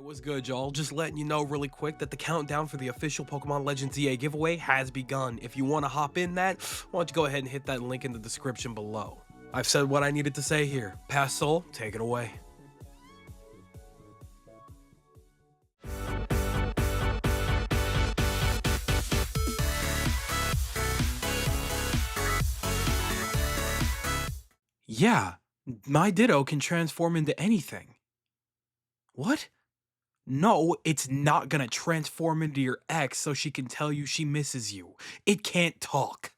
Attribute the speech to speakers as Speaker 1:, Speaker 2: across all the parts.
Speaker 1: What's good, y'all? Just letting you know really quick that the countdown for the official Pokemon Legends EA giveaway has begun. If you want to hop in that, why don't you go ahead and hit that link in the description below. I've said what I needed to say here. Pass Soul, take it away. Yeah, my Ditto can transform into anything. What? No, it's not gonna transform into your ex so she can tell you she misses you. It can't talk.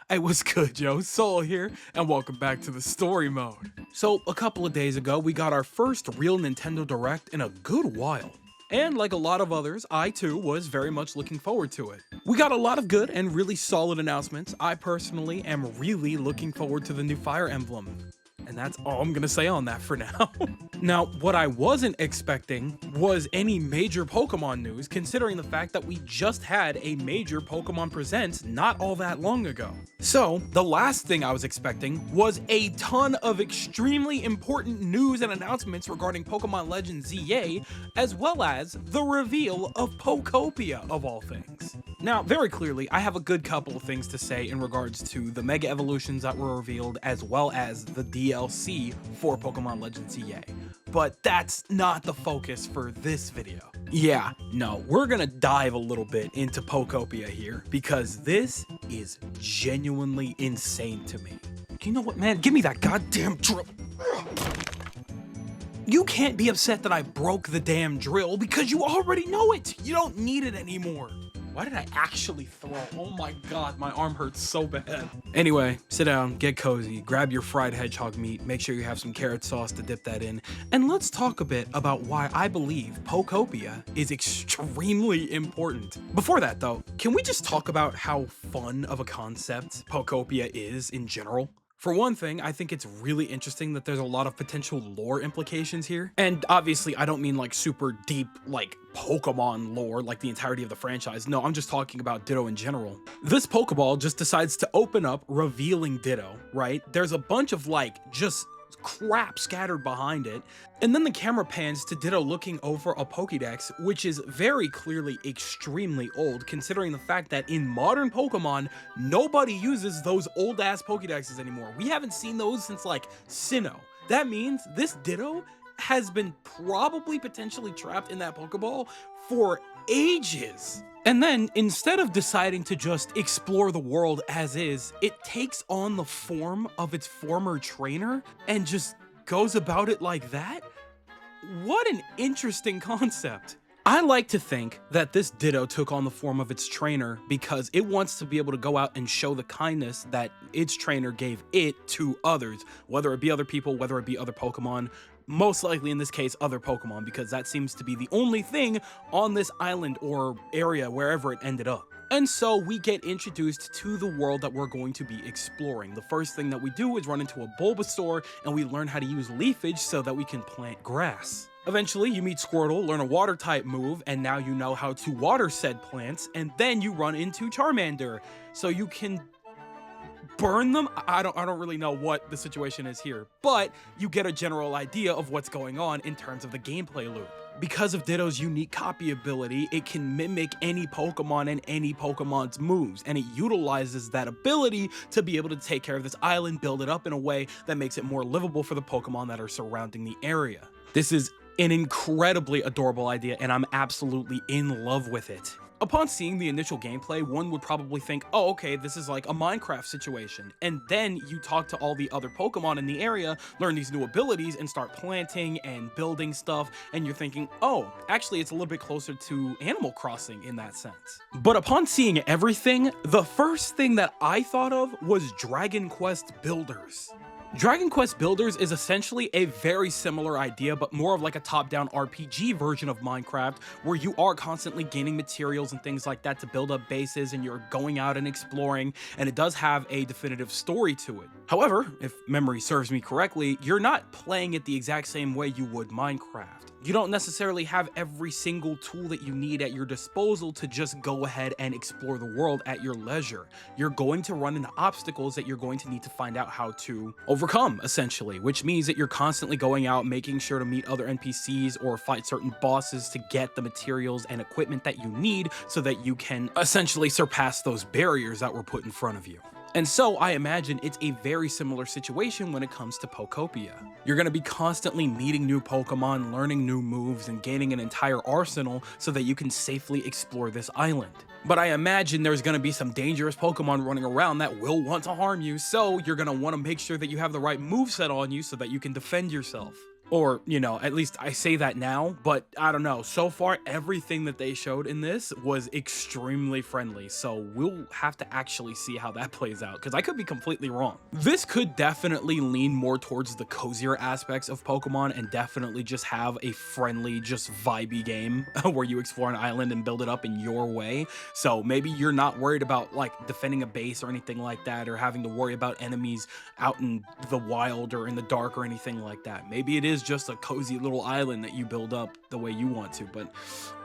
Speaker 1: Hey, what's good, yo? Soul here, and welcome back to the story mode. So, a couple of days ago, we got our first real Nintendo Direct in a good while. And like a lot of others, I too was very much looking forward to it. We got a lot of good and really solid announcements. I personally am really looking forward to the new Fire Emblem. And that's all I'm gonna say on that for now. Now, what I wasn't expecting was any major Pokemon news, considering the fact that we just had a major Pokemon Presents not all that long ago. So, the last thing I was expecting was a ton of extremely important news and announcements regarding Pokemon Legends EA, as well as the reveal of Pokopia, of all things. Now, very clearly, I have a good couple of things to say in regards to the Mega Evolutions that were revealed, as well as the DLC for Pokemon Legends EA. But that's not the focus for this video. Yeah, no, we're gonna dive a little bit into Pokopia here, because this is genuinely insane to me. You know what, man? Give me that goddamn drill. You can't be upset that I broke the damn drill because you already know it. You don't need it anymore. Why did I actually throw? Oh my god, my arm hurts so bad. Anyway, sit down, get cozy, grab your fried hedgehog meat, make sure you have some carrot sauce to dip that in, and let's talk a bit about why I believe Pokopia is extremely important. Before that though, can we just talk about how fun of a concept Pokopia is in general? For one thing, I think it's really interesting that there's a lot of potential lore implications here. And obviously, I don't mean like super deep, like Pokemon lore, like the entirety of the franchise. No, I'm just talking about Ditto in general. This Pokeball just decides to open up, revealing Ditto, right? There's a bunch of like, just crap scattered behind it, and then the camera pans to Ditto looking over a Pokédex, which is very clearly extremely old, considering the fact that in modern Pokemon, nobody uses those old-ass Pokédexes anymore. We haven't seen those since, like, Sinnoh. That means this Ditto has been probably potentially trapped in that Pokeball for ages. And then, instead of deciding to just explore the world as is, it takes on the form of its former trainer and just goes about it like that? What an interesting concept. I like to think that this Ditto took on the form of its trainer because it wants to be able to go out and show the kindness that its trainer gave it to others, whether it be other people, whether it be other Pokemon, most likely in this case other Pokemon, because that seems to be the only thing on this island or area wherever it ended up. And so we get introduced to the world that we're going to be exploring. The first thing that we do is run into a Bulbasaur and we learn how to use leafage so that we can plant grass. Eventually, you meet Squirtle, learn a water type move, and now you know how to water said plants, and then you run into Charmander, so you can burn them? I don't really know what the situation is here, but you get a general idea of what's going on in terms of the gameplay loop. Because of Ditto's unique copy ability, it can mimic any Pokemon and any Pokemon's moves, and it utilizes that ability to be able to take care of this island, build it up in a way that makes it more livable for the Pokemon that are surrounding the area. This is an incredibly adorable idea, and I'm absolutely in love with it. Upon seeing the initial gameplay, one would probably think, oh, okay, this is like a Minecraft situation. And then you talk to all the other Pokemon in the area, learn these new abilities, and start planting and building stuff, and you're thinking, oh, actually it's a little bit closer to Animal Crossing in that sense. But upon seeing everything, the first thing that I thought of was Dragon Quest Builders. Dragon Quest Builders is essentially a very similar idea, but more of like a top-down RPG version of Minecraft, where you are constantly gaining materials and things like that to build up bases, and you're going out and exploring, and it does have a definitive story to it. However, if memory serves me correctly, you're not playing it the exact same way you would Minecraft. You don't necessarily have every single tool that you need at your disposal to just go ahead and explore the world at your leisure. You're going to run into obstacles that you're going to need to find out how to overcome. overcome, essentially, which means that you're constantly going out, making sure to meet other NPCs or fight certain bosses to get the materials and equipment that you need so that you can essentially surpass those barriers that were put in front of you. And so I imagine it's a very similar situation when it comes to Pokopia. You're going to be constantly meeting new Pokemon, learning new moves, and gaining an entire arsenal so that you can safely explore this island. But I imagine there's going to be some dangerous Pokemon running around that will want to harm you, so you're going to want to make sure that you have the right moveset on you so that you can defend yourself. Or, you know, at least I say that now, but I don't know. So far, everything that they showed in this was extremely friendly, so we'll have to actually see how that plays out, because I could be completely wrong. This could definitely lean more towards the cozier aspects of Pokemon and definitely just have a friendly, just vibey game where you explore an island and build it up in your way. So maybe you're not worried about, like, defending a base or anything like that, or having to worry about enemies out in the wild or in the dark or anything like that. Maybe it is just a cozy little island that you build up the way you want to, but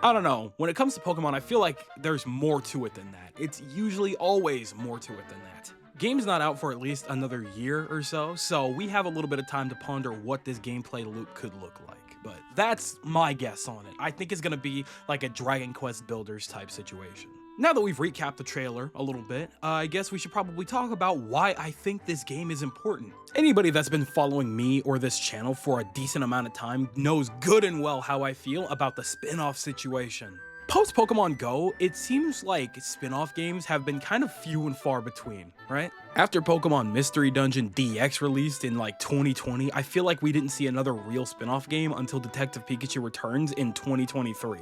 Speaker 1: I don't know. When it comes to Pokemon, I feel like there's more to it than that. It's usually always more to it than that. Game's not out for at least another year or so, so we have a little bit of time to ponder what this gameplay loop could look like, but that's my guess on it. I think it's gonna be like a Dragon Quest Builders type situation. Now that we've recapped the trailer a little bit, I guess we should probably talk about why I think this game is important. Anybody that's been following me or this channel for a decent amount of time knows good and well how I feel about the spin-off situation. Post Pokemon Go, it seems like spin-off games have been kind of few and far between, right? After Pokemon Mystery Dungeon DX released in like 2020, I feel like we didn't see another real spin-off game until Detective Pikachu Returns in 2023.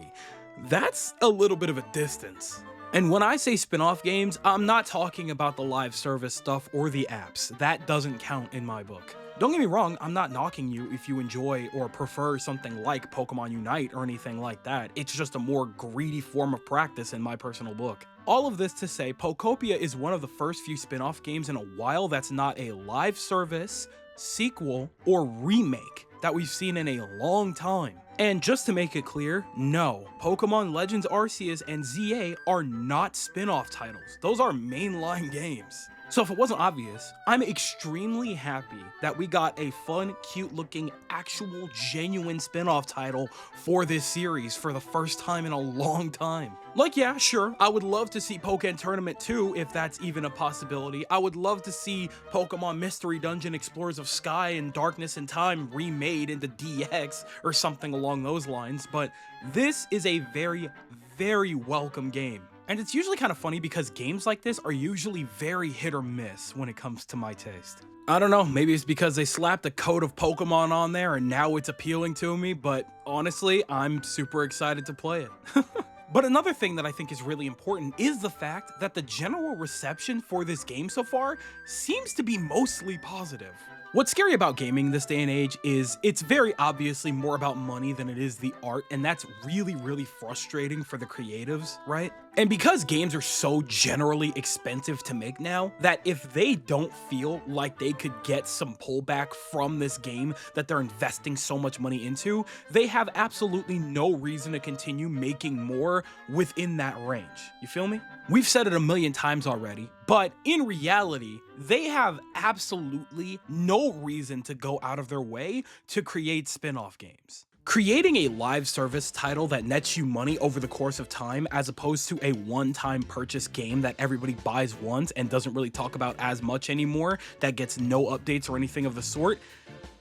Speaker 1: That's a little bit of a distance. And when I say spin-off games, I'm not talking about the live service stuff or the apps. That doesn't count in my book. Don't get me wrong, I'm not knocking you if you enjoy or prefer something like Pokemon Unite or anything like that. It's just a more greedy form of practice in my personal book. All of this to say, Pokopia is one of the first few spin-off games in a while that's not a live service, sequel, or remake that we've seen in a long time. And just to make it clear, no, Pokemon Legends Arceus and ZA are not spin-off titles. Those are mainline games. So if it wasn't obvious, I'm extremely happy that we got a fun, cute-looking, actual, genuine spin-off title for this series for the first time in a long time. Like, yeah, sure, I would love to see Pokken Tournament 2 if that's even a possibility. I would love to see Pokemon Mystery Dungeon Explorers of Sky and Darkness and Time remade into DX or something along those lines, but this is a very, very welcome game. And it's usually kind of funny because games like this are usually very hit or miss when it comes to my taste. I don't know, maybe it's because they slapped a coat of Pokemon on there and now it's appealing to me, but honestly, I'm super excited to play it. But another thing that I think is really important is the fact that the general reception for this game so far seems to be mostly positive. What's scary about gaming this day and age is it's very obviously more about money than it is the art, and that's really, really frustrating for the creatives, right? And because games are so generally expensive to make now, that if they don't feel like they could get some pullback from this game that they're investing so much money into, they have absolutely no reason to continue making more within that range. You feel me? We've said it a million times already, but in reality, they have absolutely no reason to go out of their way to create spin-off games. Creating a live service title that nets you money over the course of time as opposed to a one-time purchase game that everybody buys once and doesn't really talk about as much anymore, that gets no updates or anything of the sort,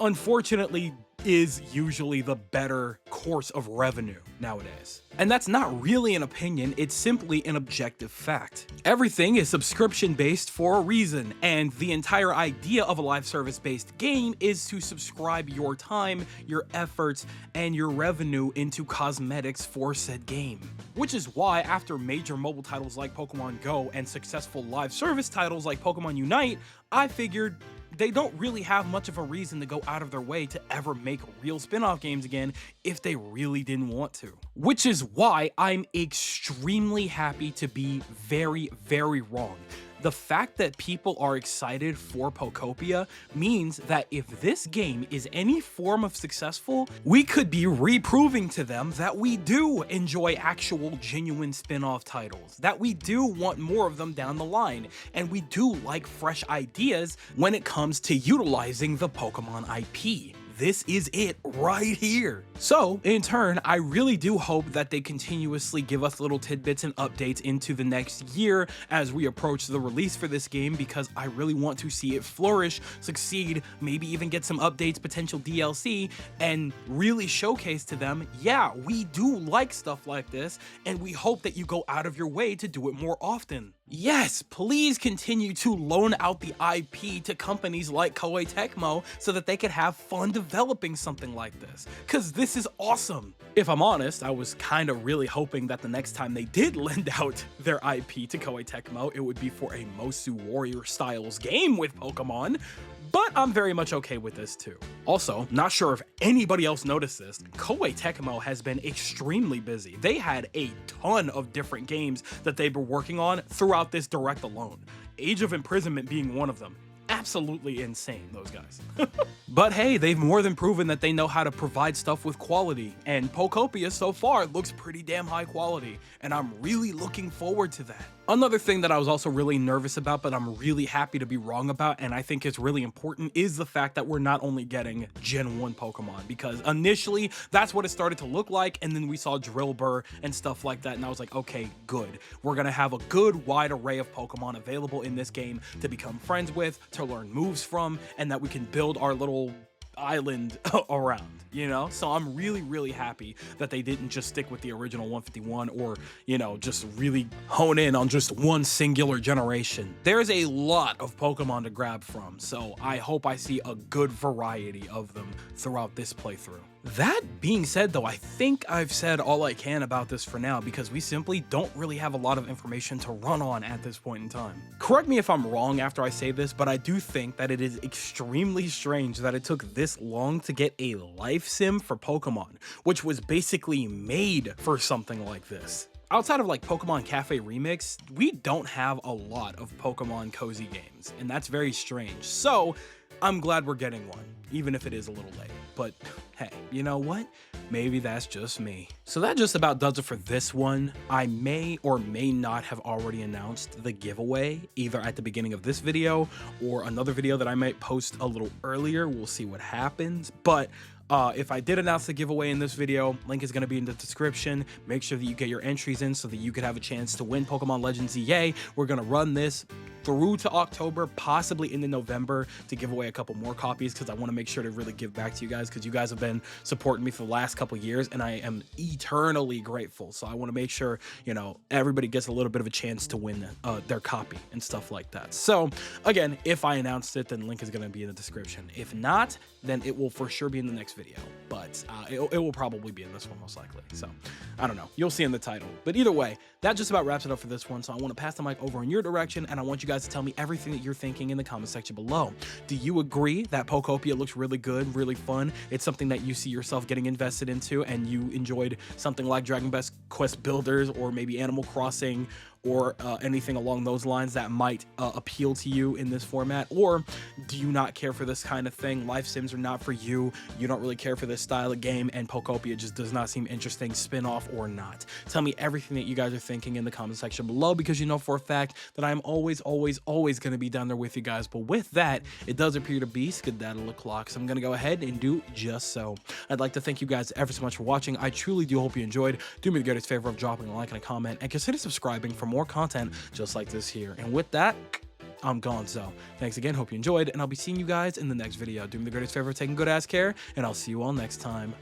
Speaker 1: unfortunately is usually the better course of revenue nowadays. And that's not really an opinion, it's simply an objective fact. Everything is subscription-based for a reason, and the entire idea of a live service-based game is to subscribe your time, your efforts, and your revenue into cosmetics for said game. Which is why after major mobile titles like Pokemon Go and successful live service titles like Pokemon Unite, I figured they don't really have much of a reason to go out of their way to ever make real spin-off games again if they really didn't want to. Which is why I'm extremely happy to be very, very wrong. The fact that people are excited for Pokopia means that if this game is any form of successful, we could be reproving to them that we do enjoy actual genuine spin-off titles, that we do want more of them down the line, and we do like fresh ideas when it comes to utilizing the Pokemon IP. This is it right here. So, in turn, I really do hope that they continuously give us little tidbits and updates into the next year as we approach the release for this game, because I really want to see it flourish, succeed, maybe even get some updates, potential DLC, and really showcase to them, yeah, we do like stuff like this, and we hope that you go out of your way to do it more often. Yes, please continue to loan out the IP to companies like Koei Tecmo so that they could have fun developing something like this, because this is awesome. If I'm honest, I was kind of really hoping that the next time they did lend out their IP to Koei Tecmo, it would be for a Mosu Warrior Styles game with Pokemon, but I'm very much okay with this too. Also, not sure if anybody else noticed this, Koei Tecmo has been extremely busy. They had a ton of different games that they were working on throughout this direct alone. Age of Imprisonment being one of them. Absolutely insane, those guys. But hey, they've more than proven that they know how to provide stuff with quality, and Pokopia so far looks pretty damn high quality, and I'm really looking forward to that. Another thing that I was also really nervous about, but I'm really happy to be wrong about, and I think is really important, is the fact that we're not only getting Gen 1 Pokemon, because initially that's what it started to look like, and then we saw Drillbur and stuff like that, and I was like, okay, good. We're gonna have a good wide array of Pokemon available in this game to become friends with, to learn moves from, and that we can build our little island around, you know? So I'm really happy that they didn't just stick with the original 151 or, you know, just really hone in on just one singular generation. There's a lot of Pokemon to grab from, so I hope I see a good variety of them throughout this playthrough. That being said though, I think I've said all I can about this for now, because we simply don't really have a lot of information to run on at this point in time. Correct me if I'm wrong after I say this, but I do think that it is extremely strange that it took this long to get a life sim for Pokemon, which was basically made for something like this. Outside of like Pokemon Cafe Remix, we don't have a lot of Pokemon cozy games, and that's very strange. So I'm glad we're getting one, even if it is a little late. But hey, you know what? Maybe that's just me. So that just about does it for this one. I may or may not have already announced the giveaway, either at the beginning of this video or another video that I might post a little earlier. We'll see what happens. But if I did announce the giveaway in this video, link is going to be in the description. Make sure that you get your entries in so that you could have a chance to win Pokemon Legends EA. We're going to run this through to October, possibly into November, to give away a couple more copies, because I want to make sure to really give back to you guys, because you guys have been supporting me for the last couple years, and I am eternally grateful. So I want to make sure, you know, everybody gets a little bit of a chance to win their copy and stuff like that. So again, if I announced it, then link is going to be in the description. If not, then it will for sure be in the next video, but it will probably be in this one most likely. So I don't know, you'll see in the title. But either way, that just about wraps it up for this one. So I want to pass the mic over in your direction, and I want you guys to tell me everything that you're thinking in the comment section below. Do you agree that Pokopia looks really good, really fun? It's something that you see yourself getting invested into, and you enjoyed something like Dragon Quest Builders, or maybe Animal Crossing, or anything along those lines that might appeal to you in this format? Or do you not care for this kind of thing? Life sims are not for you. You don't really care for this style of game, and Pokopia just does not seem interesting, spin-off or not. Tell me everything that you guys are thinking in the comment section below, because you know for a fact that I'm always going to be down there with you guys. But with that, it does appear to be skedaddle o'clock, so I'm going to go ahead and do just so. I'd like to thank you guys ever so much for watching. I truly do hope you enjoyed. Do me the greatest favor of dropping a like and a comment, and consider subscribing for more content just like this here. And with that, I'm gone. So thanks again, hope you enjoyed, and I'll be seeing you guys in the next video. Do me the greatest favor of taking good ass care, and I'll see you all next time.